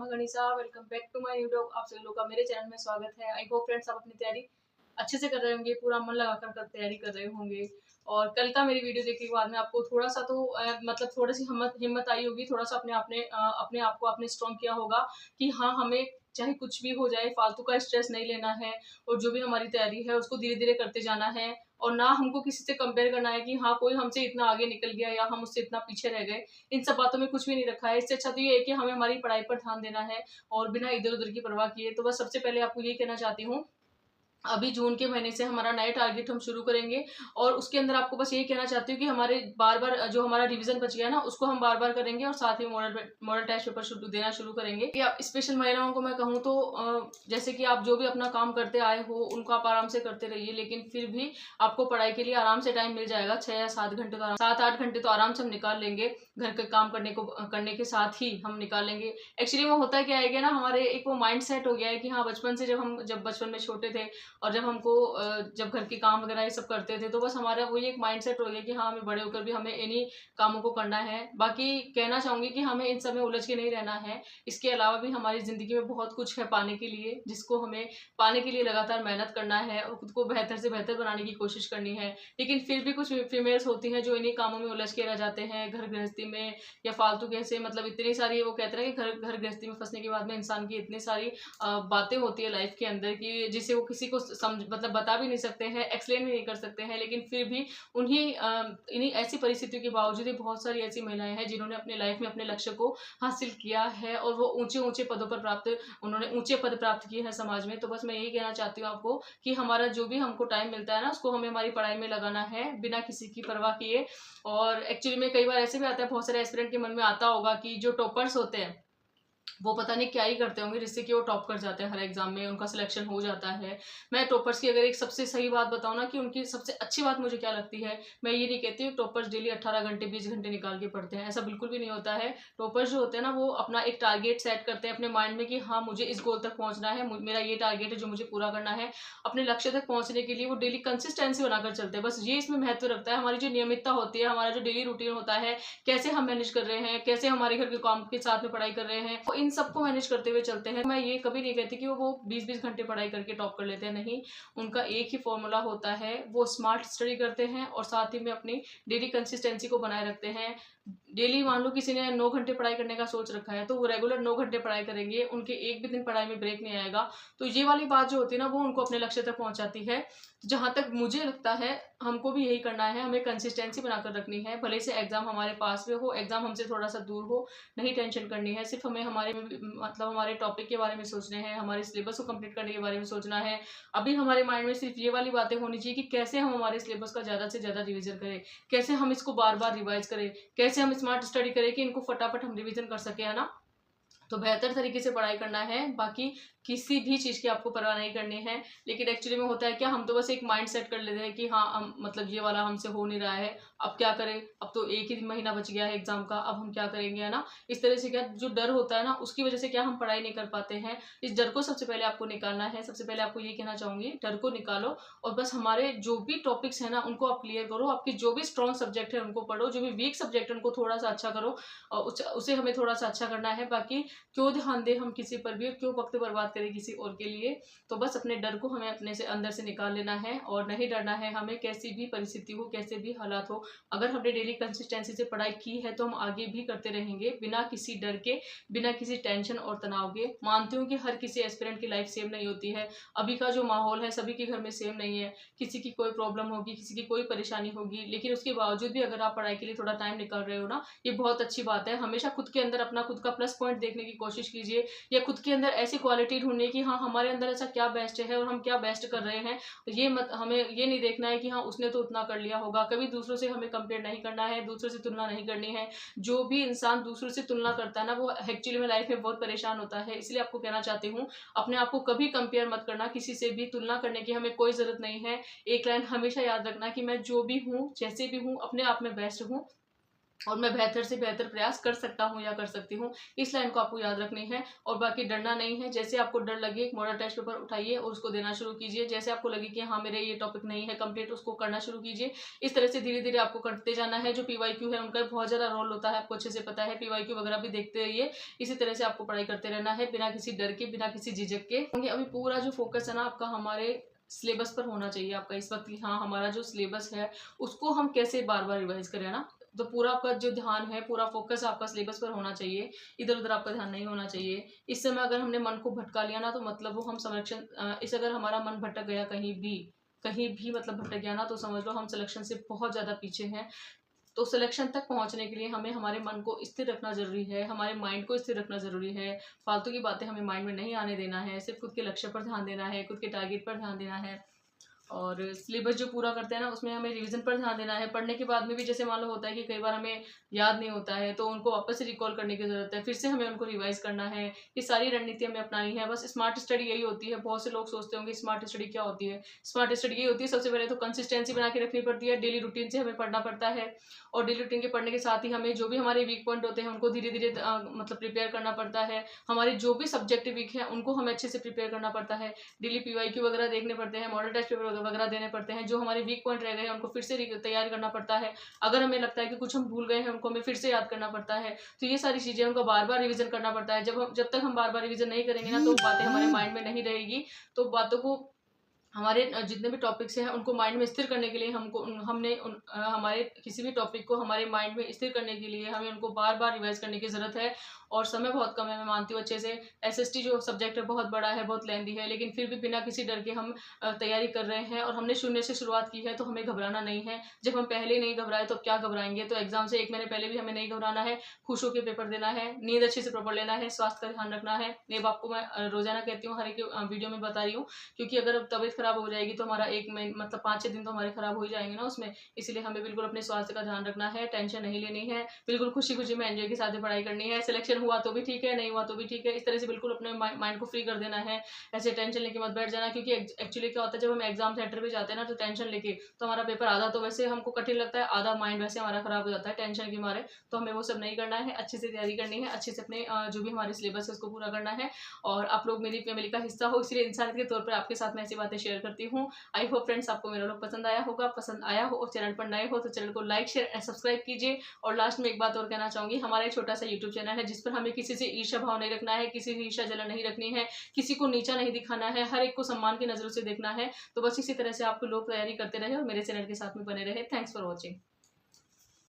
नमः Ganesha. Welcome back to my new vlog. आप सभी लोगों का मेरे चैनल में स्वागत है। आई होप फ्रेंड्स आप अपनी तैयारी अच्छे से कर रहे होंगे, पूरा मन लगाकर तैयारी कर रहे होंगे। और कल का मेरी वीडियो देखने के बाद में आपको थोड़ा सा तो मतलब थोड़ी सी हिम्मत आई होगी, थोड़ा सा अपने आप को आपने स्ट्रॉन्ग किया होगा कि हाँ, हमें चाहे कुछ भी हो जाए फालतू का स्ट्रेस नहीं लेना है और जो भी हमारी तैयारी है उसको धीरे धीरे करते जाना है। और ना हमको किसी से कंपेयर करना है कि हाँ, कोई हमसे इतना आगे निकल गया या हम उससे इतना पीछे रह गए। इन सब बातों में कुछ भी नहीं रखा है। इससे अच्छा तो ये है कि हमें हमारी पढ़ाई पर ध्यान देना है और बिना इधर-उधर की परवाह किए। तो बस सबसे पहले आपको ये कहना चाहती हूँ, अभी जून के महीने से हमारा नया टारगेट हम शुरू करेंगे और उसके अंदर आपको बस यही कहना चाहती हूँ कि हमारे बार-बार जो हमारा रिवीजन बच गया ना, उसको हम बार-बार करेंगे और साथ ही मॉडल टेस्ट पेपर देना शुरू करेंगे। कि आप स्पेशल महिलाओं को मैं कहूँ तो जैसे कि आप जो भी अपना काम करते आए हो, उनको आप आराम से करते रहिए, लेकिन फिर भी आपको पढ़ाई के लिए आराम से टाइम मिल जाएगा। 6 या 7 घंटे तो 7-8 घंटे तो आराम से हम निकाल लेंगे। घर के काम करने के साथ ही हम निकाल लेंगे। एक्चुअली वो होता क्या है कि ना, हमारे एक वो माइंड सेट हो गया है कि हाँ, बचपन से जब बचपन में छोटे थे और जब हमको जब घर के काम वगैरह ये सब करते थे, तो बस हमारा वही एक माइंडसेट हो गया कि हाँ, हमें बड़े होकर भी हमें इन्हीं कामों को करना है। बाकी कहना चाहूंगी कि हमें इन सब में उलझ के नहीं रहना है। इसके अलावा भी हमारी जिंदगी में बहुत कुछ है पाने के लिए, जिसको हमें पाने के लिए लगातार मेहनत करना है और खुद को बेहतर से बेहतर बनाने की कोशिश करनी है। लेकिन फिर भी कुछ फीमेल्स होती हैं जो इन्हीं कामों में उलझ के रह जाते हैं, घर गृहस्थी में या फालतू के ऐसे, मतलब इतनी सारी, वो कहते हैं कि घर घर गृहस्थी में फंसने के बाद में इंसान की इतनी सारी बातें होती है लाइफ के अंदर कि जिसे वो किसी को समझ मतलब बता भी नहीं सकते हैं, एक्सप्लेन भी नहीं कर सकते हैं। लेकिन फिर भी इन्हीं ऐसी परिस्थितियों के बावजूद ही बहुत सारी ऐसी महिलाएं हैं जिन्होंने अपने लाइफ में अपने लक्ष्य को हासिल किया है और वो ऊंचे ऊंचे पदों पर उन्होंने ऊंचे पद प्राप्त किए हैं समाज में। तो बस मैं यही कहना चाहती हूँ आपको कि हमारा जो भी हमको टाइम मिलता है ना, उसको हमें हमारी पढ़ाई में लगाना है बिना किसी की परवाह किए। और एक्चुअली में कई बार ऐसे भी आता है, बहुत सारे एस्पिरेंट के मन में आता होगा कि जो टॉपर्स होते हैं वो पता नहीं क्या ही करते होंगे जिससे कि वो टॉप कर जाते हैं हर एग्जाम में, उनका सिलेक्शन हो जाता है। मैं टॉपर्स की अगर एक सबसे सही बात बताऊं ना, कि उनकी सबसे अच्छी बात मुझे क्या लगती है, मैं ये नहीं कहती हूँ टॉपर्स डेली 18 घंटे 20 घंटे निकाल के पढ़ते हैं, ऐसा बिल्कुल भी नहीं होता है। टॉपर्स जो होते हैं ना, वो अपना एक टारगेट सेट करते हैं अपने माइंड में कि हाँ, मुझे इस गोल तक पहुंचना है, मेरा ये टारगेट है जो मुझे पूरा करना है। अपने लक्ष्य तक पहुंचने के लिए वो डेली कंसिस्टेंसी बनाकर चलते हैं। बस ये इसमें महत्व रखता है, हमारी जो नियमितता होती है, हमारा जो डेली रूटीन होता है, कैसे हम मैनेज कर रहे हैं, कैसे हमारे घर के काम के साथ में पढ़ाई कर रहे हैं, इन सबको मैनेज करते हुए चलते हैं। मैं ये कभी नहीं कहती कि वो 20-20 घंटे पढ़ाई करके टॉप कर लेते हैं, नहीं। उनका एक ही फॉर्मूला होता है, वो स्मार्ट स्टडी करते हैं और साथ ही में अपनी डेली कंसिस्टेंसी को बनाए रखते हैं। डेली मान लो किसी ने 9 घंटे पढ़ाई करने का सोच रखा है, तो वो रेगुलर 9 घंटे पढ़ाई करेंगे, उनके एक भी दिन पढ़ाई में ब्रेक नहीं आएगा। तो ये वाली बात जो होती है ना, वो उनको अपने लक्ष्य तक पहुंचाती है। जहां तक मुझे लगता है हमको भी यही करना है, हमें कंसिस्टेंसी बनाकर रखनी है। भले से एग्जाम हमारे पास में हो, एग्जाम हमसे थोड़ा सा दूर हो, नहीं टेंशन करनी है। सिर्फ हमें हमारे टॉपिक के बारे में सोचने हैं, हमारे सिलेबस को कंप्लीट करने के बारे में सोचना है। अभी हमारे माइंड में सिर्फ ये वाली बातें होनी चाहिए कि कैसे हम हमारे सिलेबस का ज़्यादा से ज़्यादा रिवीजन करें, कैसे हम इसको बार बार रिवाइज करें, कैसे हम स्मार्ट स्टडी करें कि इनको फटाफट हम रिवीजन कर सके, है ना। तो बेहतर तरीके से पढ़ाई करना है, बाकी किसी भी चीज़ की आपको परवाह नहीं करनी है। लेकिन एक्चुअली में होता है क्या, हम तो बस एक माइंड सेट कर लेते हैं कि हाँ, हम मतलब ये वाला हमसे हो नहीं रहा है, अब क्या करें, अब तो एक ही महीना बच गया है एग्जाम का, अब हम क्या करेंगे, है ना। इस तरह से क्या, जो डर होता है ना, उसकी वजह से क्या हम पढ़ाई नहीं कर पाते हैं। इस डर को सबसे पहले आपको निकालना है। सबसे पहले आपको ये कहना चाहूंगी, डर को निकालो और बस हमारे जो भी टॉपिक्स है ना, उनको आप क्लियर करो। आपकी जो भी स्ट्रॉन्ग सब्जेक्ट है उनको पढ़ो, जो भी वीक सब्जेक्ट है उनको थोड़ा सा अच्छा करो और उसे हमें थोड़ा सा अच्छा करना है। बाकी क्यों ध्यान दें हम किसी पर भी, क्यों वक्त बर्बाद करें किसी और के लिए। तो बस अपने डर को हमें अपने से अंदर से निकाल लेना है और नहीं डरना है हमें, कैसी भी परिस्थिति हो, कैसे भी हालात हो। अगर हमने डेली कंसिस्टेंसी से पढ़ाई की है तो हम आगे भी करते रहेंगे बिना किसी डर के, बिना किसी टेंशन और तनाव के। मानती हूँ कि हर किसी एस्पिरेंट की लाइफ सेम नहीं होती है। अभी का जो माहौल है सभी के घर में सेम नहीं है, किसी की कोई प्रॉब्लम होगी, किसी की कोई परेशानी होगी। लेकिन उसके बावजूद भी अगर आप पढ़ाई के लिए थोड़ा टाइम निकाल रहे हो ना, ये बहुत अच्छी बात है। हमेशा खुद के अंदर अपना खुद का प्लस पॉइंट देखने की कोशिश कीजिए, या खुद के अंदर ऐसी क्वालिटी ढूंढने की हाँ, हमारे अंदर ऐसा क्या बेस्ट है और हम क्या बेस्ट कर रहे हैं। ये मत हमें ये नहीं देखना है कि हाँ, उसने तो उतना कर लिया होगा। कभी दूसरों से हमें कंपेयर नहीं करना है, दूसरों से तुलना नहीं करनी है। जो भी इंसान दूसरों से तुलना करता है ना, वो एक्चुअली में लाइफ में बहुत परेशान होता है। इसलिए आपको कहना चाहती हूँ, अपने आप को कभी कंपेयर मत करना, किसी से भी तुलना करने की हमें कोई जरूरत नहीं है। एक लाइन हमेशा याद रखना कि मैं जो भी हूँ, जैसे भी हूँ, अपने आप में बेस्ट हूँ। और मैं बेहतर से बेहतर प्रयास कर सकता हूँ या कर सकती हूँ। इस लाइन को आपको याद रखनी है और बाकी डरना नहीं है। जैसे आपको डर लगे एक मॉडल टेस्ट पेपर उठाइए और उसको देना शुरू कीजिए। जैसे आपको लगे कि हाँ मेरे ये टॉपिक नहीं है कंप्लीट, उसको करना शुरू कीजिए। इस तरह से धीरे धीरे आपको करते जाना है। जो पीवाईक्यू है उनका बहुत ज़्यादा रोल होता है, आपको अच्छे से पता है। पीवाईक्यू वगैरह भी देखते रहिए। इसी तरह से आपको पढ़ाई करते रहना है बिना किसी डर के, बिना किसी झिझक के। अभी पूरा जो फोकस है ना आपका हमारे सिलेबस पर होना चाहिए आपका इस वक्त कि हाँ हमारा जो सिलेबस है उसको हम कैसे बार बार रिवाइज करें ना। तो पूरा आपका जो ध्यान है, पूरा फोकस आपका सिलेबस पर होना चाहिए, इधर उधर आपका ध्यान नहीं होना चाहिए। इस समय अगर हमने मन को भटका लिया ना तो मतलब वो हम संरक्षण इस अगर हमारा मन भटक गया कहीं भी मतलब भटक गया ना तो समझ लो हम सिलेक्शन से बहुत ज़्यादा पीछे हैं। तो सिलेक्शन तक पहुंचने के लिए हमें हमारे मन को स्थिर रखना जरूरी है, हमारे माइंड को स्थिर रखना जरूरी है। फालतू की बातें हमें माइंड में नहीं आने देना है, सिर्फ खुद के लक्ष्य पर ध्यान देना है, खुद के टारगेट पर ध्यान देना है। और सिलेबस जो पूरा करते हैं ना उसमें हमें रिवीजन पर ध्यान देना है। पढ़ने के बाद में भी जैसे मान लो होता है कि कई बार हमें याद नहीं होता है तो उनको वापस से रिकॉल करने की जरूरत है, फिर से हमें उनको रिवाइज करना है। ये सारी रणनीति हमें अपनानी है। बस स्मार्ट स्टडी यही होती है। बहुत से लोग सोचते होंगे स्मार्ट स्टडी क्या होती है। स्मार्ट स्टडी यही होती है, सबसे पहले तो कंसिस्टेंसी बना के रखनी पड़ती है, डेली रूटीन से हमें पढ़ना पड़ता है। और डेली रूटीन के पढ़ने के साथ ही हमें जो भी हमारे वीक पॉइंट होते हैं उनको धीरे धीरे मतलब प्रिपेयर करना पड़ता है। हमारे जो भी सब्जेक्ट वीक है उनको हमें अच्छे से प्रिपेयर करना पड़ता है। डेली पीवाईक्यू वगैरह देखने पड़ते हैं, मॉडल टेस्ट पेपर वगैरह देने पड़ते हैं। जो हमारे वीक पॉइंट रह गए हैं उनको फिर से तैयार करना पड़ता है। अगर हमें लगता है कि कुछ हम भूल गए हैं उनको हमें फिर से याद करना पड़ता है। तो ये सारी चीजें उनको बार बार रिविजन करना पड़ता है। जब तक हम बार बार रिविजन नहीं करेंगे ना तो बातें हमारे माइंड में नहीं रहेगी। तो बातों को हमारे जितने भी टॉपिक्स हैं उनको माइंड में स्थिर करने के लिए हमारे किसी भी टॉपिक को हमारे माइंड में स्थिर करने के लिए हमें उनको बार बार रिवाइज करने की जरूरत है। और समय बहुत कम है, मैं मानती हूँ अच्छे से। एसएसटी जो सब्जेक्ट है बहुत बड़ा है, बहुत लेंदी है, लेकिन फिर भी बिना किसी डर के हम तैयारी कर रहे हैं और हमने शून्य से शुरुआत की है तो हमें घबराना नहीं है। जब हम पहले ही नहीं घबराए तो क्या घबराएंगे। तो एग्जाम से 1 महीने पहले भी हमें नहीं घबराना है, खुश होकर पेपर देना है, नींद अच्छे से प्रॉपर लेना है, स्वास्थ्य का ध्यान रखना है। ये आपको मैं रोजाना कहती हूँ, हर एक वीडियो में बता रही हूँ। क्योंकि अगर तबीयत खराब हो जाएगी तो हमारा 1 महीने मतलब 5-6 दिन तो हमारे खराब हो ही जाएंगे ना उसमें। इसलिए हमें बिल्कुल अपने स्वास्थ्य का ध्यान रखना है, टेंशन नहीं लेनी है, बिल्कुल खुशी खुशी में एंजॉय के साथ पढ़ाई करनी है। सिलेक्शन हुआ तो भी ठीक है, नहीं हुआ तो भी ठीक है, इस तरह से बिल्कुल अपने माइंड को फ्री कर देना है। ऐसे टेंशन लेके मत बैठ जाना। क्योंकि एक्चुअली क्या होता है जब हम एग्जाम सेंटर पे जाते हैं ना तो टेंशन लेके तो हमारा पेपर आधा तो वैसे हमको कठिन लगता है, आधा माइंड वैसे हमारा खराब हो जाता है टेंशन के मारे। तो हमें वो सब नहीं करना है, अच्छे से तैयारी करनी है, अच्छे से अपने जो भी हमारे सिलेबस है उसको पूरा करना है। और आप लोग मेरी फैमिली का हिस्सा हो, इसलिए इंसान के तौर पर आपके साथ मैं ऐसी बातें शेयर करती हूँ। आई होप फ्रेंड्स आपको मेरा लोग पसंद आया होगा। पसंद आया हो और चैनल पर नए हो तो चैनल को लाइक शेयर एंड सब्सक्राइब कीजिए। और लास्ट में एक बात और कहना चाहूंगी, हमारा एक छोटा सा यूट्यूब चैनल है जिस पर हमें किसी से ईर्ष्या भाव नहीं रखना है, किसी से ईर्ष्या जलन नहीं रखनी है, किसी को नीचा नहीं दिखाना है, हर एक को सम्मान की नजरों से देखना है। तो बस इसी तरह से आपको लोग तैयारी करते रहे और मेरे चैनल के साथ में बने रहे। Thanks for watching.